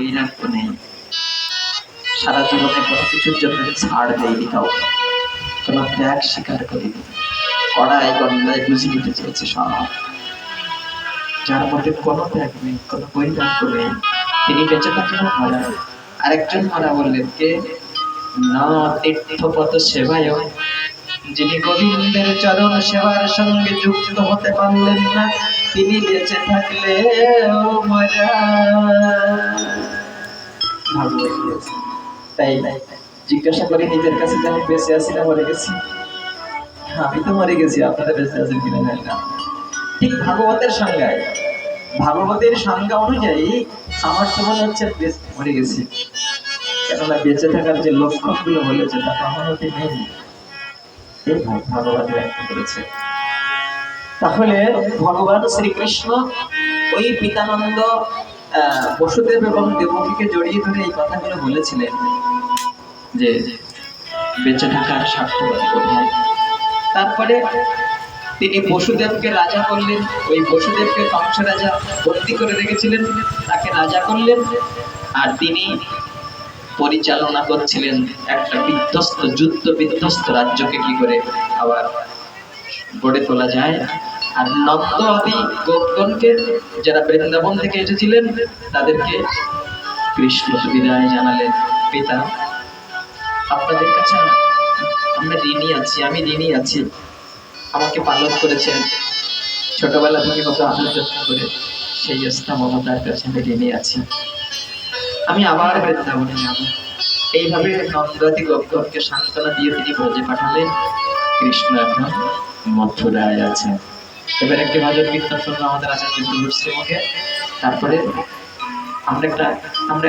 বৈরাগ্য নেই, সারা জীবনে কোনো কিছুর জন্য ছাড় দেয়নি, কাউকে কোনো ত্যাগ স্বীকার করিনি, কড়াই গন্ডায় বুঝে নিতে চেয়েছে সব। যার মধ্যে কোনো ত্যাগ নেই, কোনো বৈরাগ্য নেই, তিনি বেঁচে থাকলেও মারা। আরেকজন মারা বললেন কে? না তীর্থপথ সেবায়, যিনি গোবিন্দের চরণ সেবার সঙ্গে যুক্ত হতে পারলেন না, তিনি বেঁচে থাকলেও মারা। ভাগবত। তাই জিজ্ঞাসা করি নিজের কাছে যে আমি বেঁচে আছি না মরে গেছি? আমি তো মরে গেছি, আপনারা বেঁচে আছেন কিনা জানি না। ঠিক ভাগবতের সংজ্ঞায়, ভাগবতের সংজ্ঞা অনুযায়ী আমার তো মনে হচ্ছে মরে গেছি, কেননা বেঁচে থাকার যে লক্ষণগুলো বলেছে তা কখনোই নেই। এই ভগবান ব্যক্ত করেছে। তাহলে ভগবান শ্রীকৃষ্ণ ওই পিতানন্দ বসুদেব এবং দেবকীকে জড়িয়ে ধরে এই কথাগুলো বলেছিলেন যে বেঁচে থাকার সার্থকতা কোথায়। তারপরে তিনি বসুদেবকে রাজা করলেন, ওই বসুদেবকে কংস রাজা বন্দী করে রেখেছিলেন, তাকে রাজা করলেন, আর তিনি পরিচালনা করছিলেন একটা বিধ্বস্ত, যুদ্ধ বিধ্বস্ত রাজ্যকে কি করে আবার গড়ে তোলা যায়। আর নন্দ আদি গোপগণকে, যারা বৃন্দাবন থেকে এসেছিলেন, তাদেরকে কৃষ্ণ বিদায় জানালেন। পিতা, আপনাদের কাছে আমরা ঋণী আছি, আমি ঋণী আছি। আমাকে পালন করেছেন ছোটবেলা থেকে কত আদর যত্ন করে, সেই স্থান মমতার কাছে আমি ঋণী আছি। আমি আবার বৃন্দাবনে যাব। এইভাবে নন্দাদি গোপগণকে সান্ত্বনা দিয়ে তিনি ব্রজে পাঠালেন। কৃষ্ণ এখন মথুরায় আছেন। এবার একটি ভজন কীর্তন শুনবো আমাদের আচার্য মুখে। তারপরে আমরা